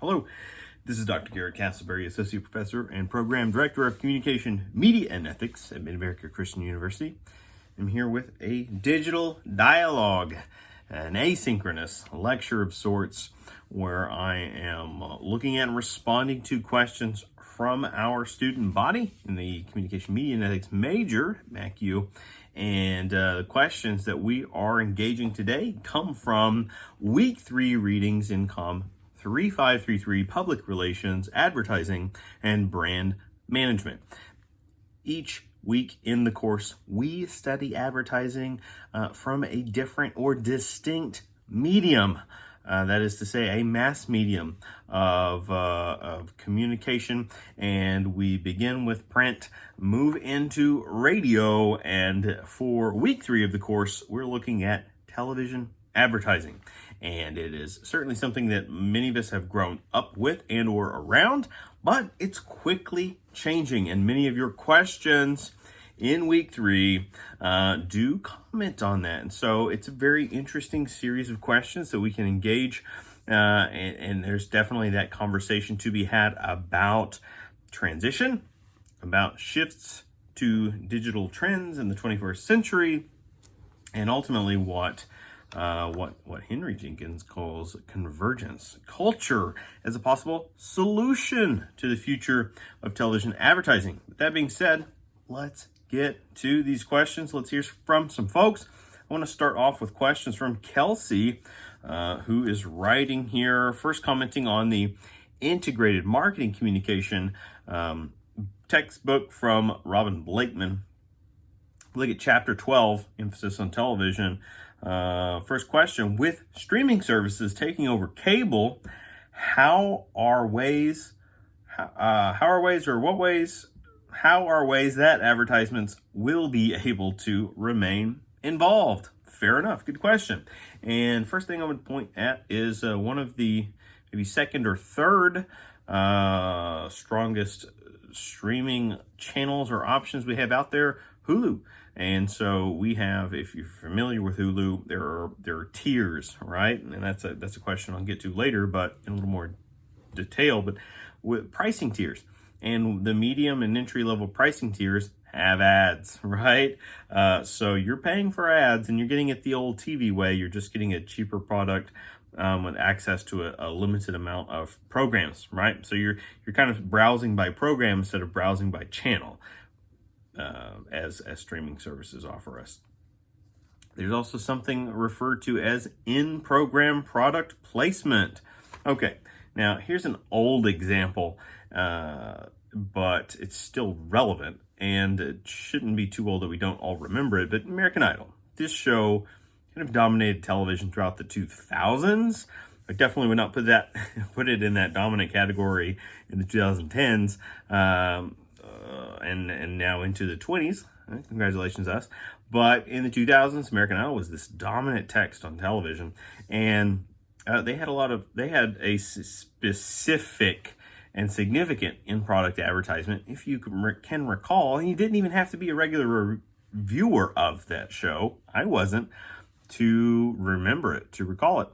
Hello, this is Dr. Garrett Castleberry, Associate Professor and Program Director of Communication, Media, and Ethics at Mid-America Christian University. I'm here with a digital dialogue, an asynchronous lecture of sorts, where I am looking at and responding to questions from our student body in the Communication, Media, and Ethics major, MACU. And the questions that we are engaging today come from Week 3 readings in Com 3533, Public Relations, Advertising, and Brand Management. Each week in the course, we study advertising from a different or distinct medium. That is to say, a mass medium of communication. And we begin with print, move into radio, and for week 3 of the course, we're looking at television advertising. And it is certainly something that many of us have grown up with and or around, but it's quickly changing. And many of your questions in week 3 do comment on that. And so it's a very interesting series of questions that we can engage. And there's definitely that conversation to be had about transition, about shifts to digital trends in the 21st century, and ultimately what Henry Jenkins calls convergence culture as a possible solution to the future of television advertising. With that being said, let's get to these questions. Let's hear from some folks. I want to start off with questions from Kelsey, who is writing here, first commenting on the Integrated Marketing Communication textbook from Robin Blakeman. Look at chapter 12, emphasis on television. First question, with streaming services taking over cable, how are ways that advertisements will be able to remain involved? Fair enough. Good question. And first thing I would point at is one of the maybe second or third strongest streaming channels or options we have out there, Hulu. And so we have, if you're familiar with Hulu, there are tiers, right? And that's a question I'll get to later, but in a little more detail. But with pricing tiers, and the medium and entry level pricing tiers have ads, right? So you're paying for ads, and you're getting it the old TV way. You're just getting a cheaper product with access to a limited amount of programs, right? So you're kind of browsing by program instead of browsing by channel. As streaming services offer us. There's also something referred to as in-program product placement. Okay, now here's an old example, but it's still relevant, and it shouldn't be too old that we don't all remember it, but American Idol. This show kind of dominated television throughout the 2000s. I definitely would not put it in that dominant category in the 2010s. And now into the 20s. Congratulations, us. But in the 2000s, American Idol was this dominant text on television, and they had a specific and significant in-product advertisement. If you can recall, and you didn't even have to be a regular viewer of that show. I wasn't, to remember it, to recall it.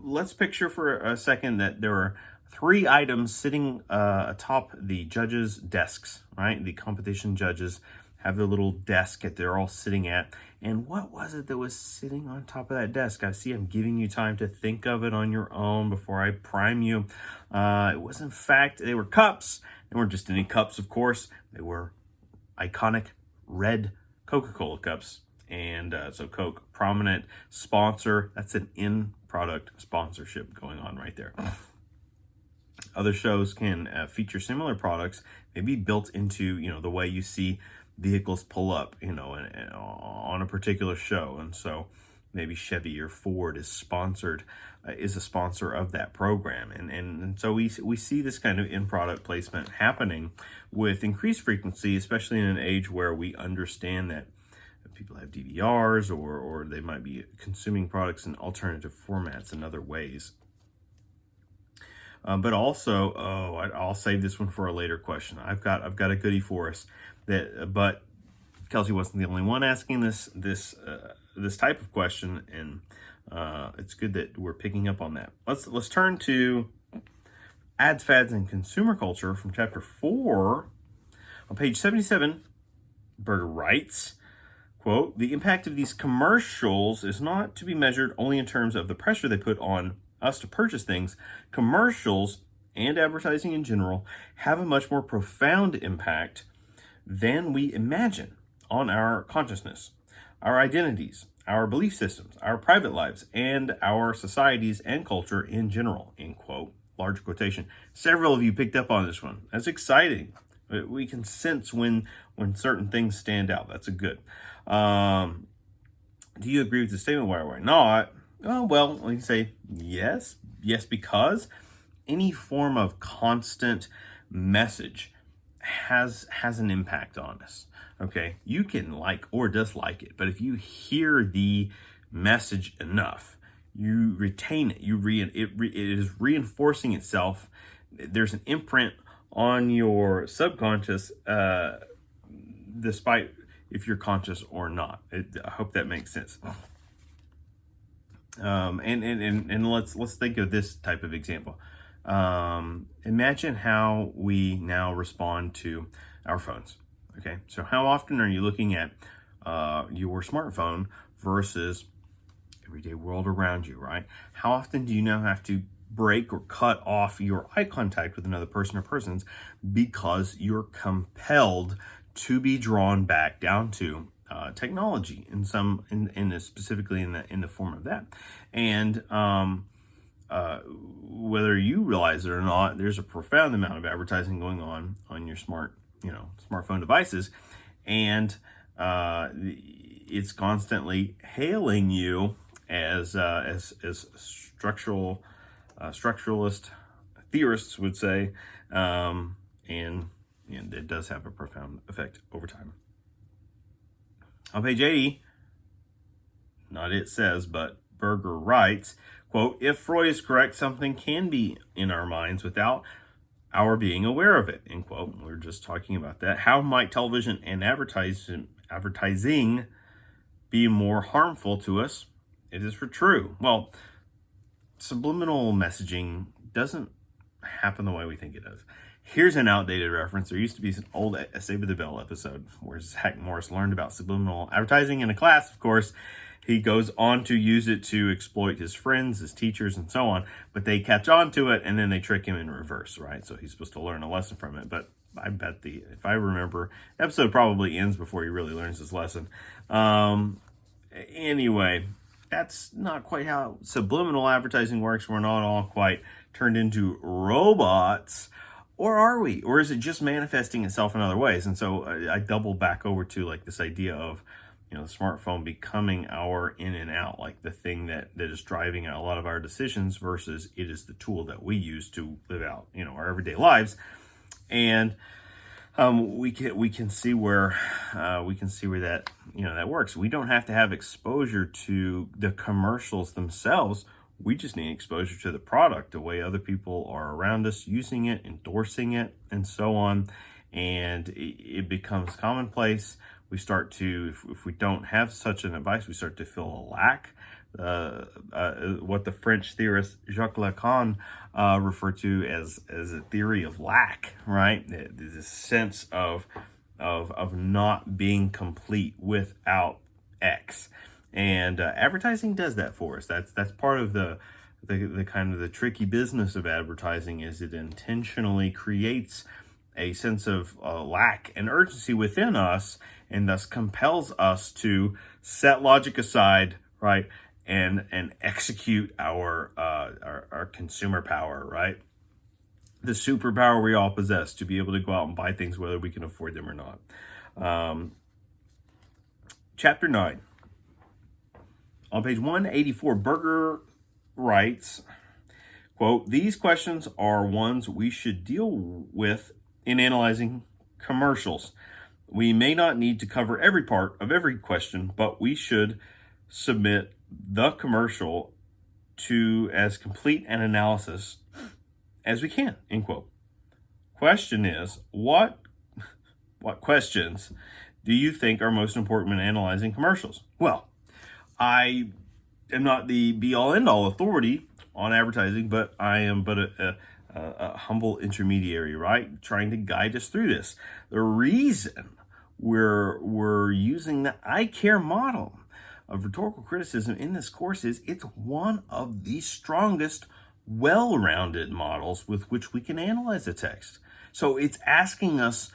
Let's picture for a second that there are 3 items sitting atop the judges' desks, right? The competition judges have their little desk that they're all sitting at. And what was it that was sitting on top of that desk? I see I'm giving you time to think of it on your own before I prime you. It was, in fact, they were cups. They weren't just any cups, of course. They were iconic red Coca-Cola cups. And so Coke, prominent sponsor. That's an in-product sponsorship going on right there. Other shows can feature similar products, maybe built into, the way you see vehicles pull up, on a particular show. And so maybe Chevy or Ford is a sponsor of that program. And so we see this kind of in-product placement happening with increased frequency, especially in an age where we understand that people have DVRs or they might be consuming products in alternative formats and other ways. But also, I'll save this one for a later question. I've got a goodie for us. But Kelsey wasn't the only one asking this type of question, and It's good that we're picking up on that. Let's turn to Ads, Fads, and Consumer Culture from chapter 4. On page 77, Berger writes, quote, "The impact of these commercials is not to be measured only in terms of the pressure they put on us to purchase things. Commercials and advertising in general have a much more profound impact than we imagine on our consciousness, our identities, our belief systems, our private lives, and our societies and culture in general," end quote. Large quotation. Several of you picked up on this one. That's exciting. We can sense when certain things stand out. That's a good. Do you agree with the statement? Why not? Oh, well, we can say yes. Yes, because any form of constant message has an impact on us. Okay, you can like or dislike it, but if you hear the message enough, you retain it. It is reinforcing itself. There's an imprint on your subconscious, despite if you're conscious or not. I hope that makes sense. And let's think of this type of example. Imagine how we now respond to our phones. Okay, so how often are you looking at your smartphone versus everyday world around you, right? How often do you now have to break or cut off your eye contact with another person or persons because you're compelled to be drawn back down to technology specifically in the form of that? And whether you realize it or not, there's a profound amount of advertising going on your smartphone devices, and it's constantly hailing you as structuralist theorists would say, and it does have a profound effect over time. On page 80, not it says, but Berger writes, quote, "If Freud is correct, something can be in our minds without our being aware of it," end quote. We're just talking about that. How might television and advertising be more harmful to us? It is for true. Well, subliminal messaging doesn't happen the way we think it does. Here's an outdated reference. There used to be an old Saved by the Bell episode where Zach Morris learned about subliminal advertising in a class. Of course, he goes on to use it to exploit his friends, his teachers, and so on. But they catch on to it, and then they trick him in reverse, right? So he's supposed to learn a lesson from it. But I bet if I remember, the episode probably ends before he really learns his lesson. Anyway, that's not quite how subliminal advertising works. We're not all quite turned into robots. Or are we? Or is it just manifesting itself in other ways? And so I double back over to like this idea of, the smartphone becoming our in and out, like the thing that is driving a lot of our decisions versus it is the tool that we use to live out, our everyday lives. And we can see where that works. We don't have to have exposure to the commercials themselves. We just need exposure to the product, the way other people are around us using it, endorsing it, and so on. And it becomes commonplace. We start to, if we don't have such an advice, we start to feel a lack. What the French theorist Jacques Lacan referred to as a theory of lack, right? This sense of not being complete without X. And advertising does that for us. That's part of the kind of the tricky business of advertising, is it intentionally creates a sense of lack and urgency within us, and thus compels us to set logic aside, right, and execute our consumer power, right? The superpower we all possess to be able to go out and buy things whether we can afford them or not. Chapter 9. On page 184, Berger writes, quote, "These questions are ones we should deal with in analyzing commercials. We may not need to cover every part of every question, but we should submit the commercial to as complete an analysis as we can," end quote. Question is, what questions do you think are most important when analyzing commercials? Well, I am not the be-all, end-all authority on advertising, but I am but a humble intermediary, right? Trying to guide us through this. The reason we're using the I-Care model of rhetorical criticism in this course is it's one of the strongest, well-rounded models with which we can analyze a text. So it's asking us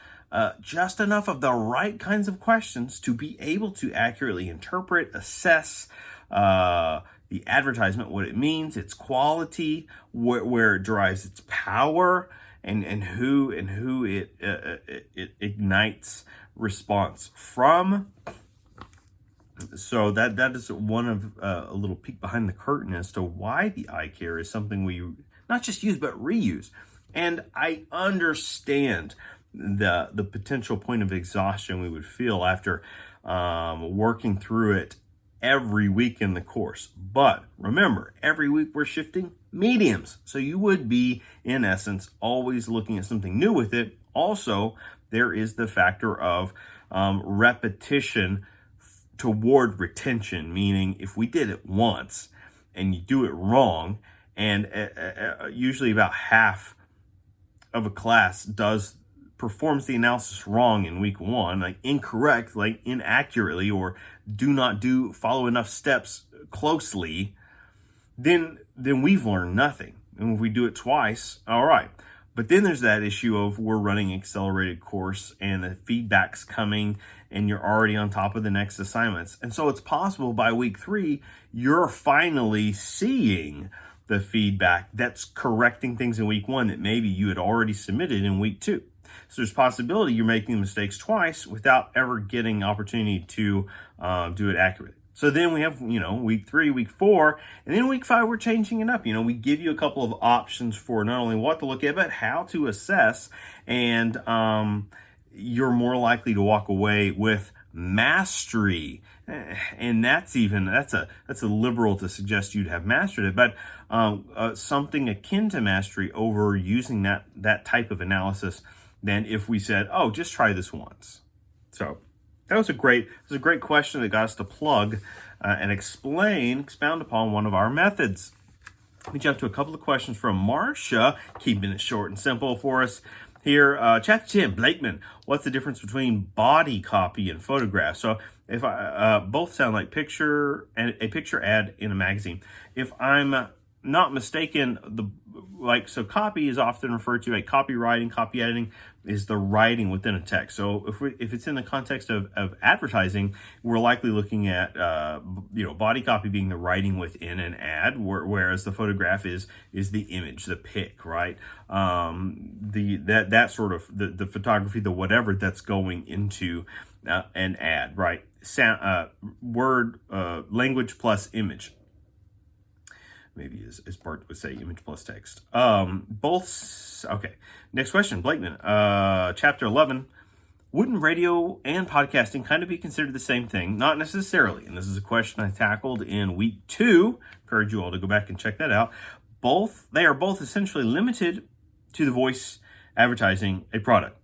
just enough of the right kinds of questions to be able to accurately interpret, assess the advertisement, what it means, its quality, where it derives its power, and who it ignites response from. So that is one of a little peek behind the curtain as to why the I-Care is something we not just use but reuse. And I understand the potential point of exhaustion we would feel after working through it every week in the course. But remember, every week we're shifting mediums. So you would be, in essence, always looking at something new with it. Also, there is the factor of repetition toward retention, meaning if we did it once and you do it wrong, and usually about half of a class performs the analysis wrong in week one, like incorrect, like inaccurately, or do not follow enough steps closely, then we've learned nothing. And if we do it twice, all right. But then there's that issue of we're running accelerated course and the feedback's coming and you're already on top of the next assignments. And so it's possible by week 3, you're finally seeing the feedback that's correcting things in week 1 that maybe you had already submitted in week 2. So there's possibility you're making mistakes twice without ever getting opportunity to do it accurately. So then we have, week 3, week 4, and then week 5, we're changing it up. We give you a couple of options for not only what to look at, but how to assess. And you're more likely to walk away with mastery. And that's a liberal to suggest you'd have mastered it, but something akin to mastery over using that type of analysis than if we said, oh, just try this once. So that was a great question that got us to plug and expound upon one of our methods. Let me jump to a couple of questions from Marcia, keeping it short and simple for us here. Chapter 10, Blakeman, what's the difference between body copy and photograph? So if both sound like a picture ad in a magazine. If I'm not mistaken, so copy is often referred to like copywriting, copy editing is the writing within a text. So if it's in the context of advertising, we're likely looking at body copy being the writing within an ad, whereas the photograph is the image, the pic, right? That sort of the photography, the whatever that's going into an ad, right? Word, language plus image. Maybe as Bart would say, image plus text. Okay. Next question, Blakeman. Chapter 11. Wouldn't radio and podcasting kind of be considered the same thing? Not necessarily. And this is a question I tackled in week 2. Encourage you all to go back and check that out. They are both essentially limited to the voice advertising a product.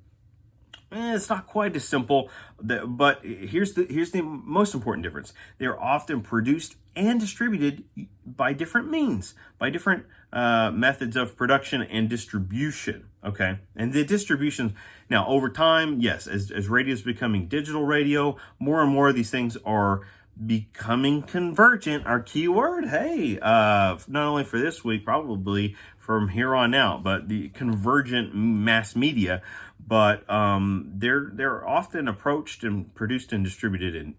It's not quite as simple, but here's the most important difference. They're often produced and distributed by different means, by different methods of production and distribution, okay? And the distribution, now over time, yes, as radio is becoming digital radio, more and more of these things are becoming convergent. Our keyword, not only for this week, probably from here on out, but the convergent mass media. But they're often approached and produced and distributed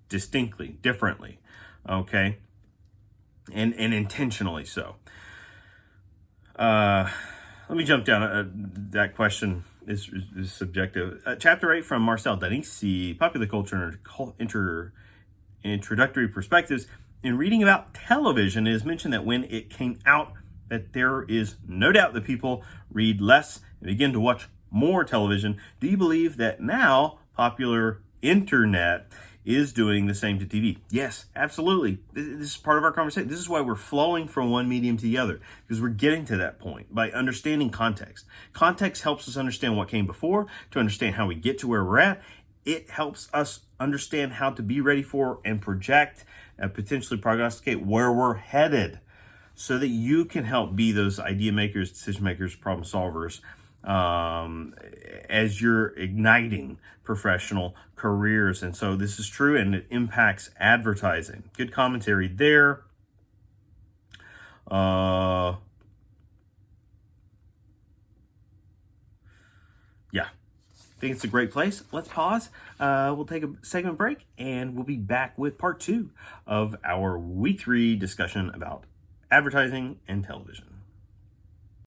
distinctly, differently, okay, and intentionally so. Let me jump down. That question is subjective. Chapter 8 from Marcel Danisi, Popular Culture Introductory Perspectives. In reading about television, it is mentioned that when it came out, that there is no doubt that people read less and begin to watch more television. Do you believe that now popular internet is doing the same to TV? Yes, absolutely. This is part of our conversation. This is why we're flowing from one medium to the other, because we're getting to that point by understanding context. Context helps us understand what came before, to understand how we get to where we're at, it helps us understand how to be ready for and project and potentially prognosticate where we're headed, so that you can help be those idea makers, decision makers, problem solvers, as you're igniting professional careers. And so this is true, and it impacts advertising. Good commentary there. Yeah, I think it's a great place. Let's pause. We'll take a segment break, and we'll be back with part 2 of our week 3 discussion about advertising and television.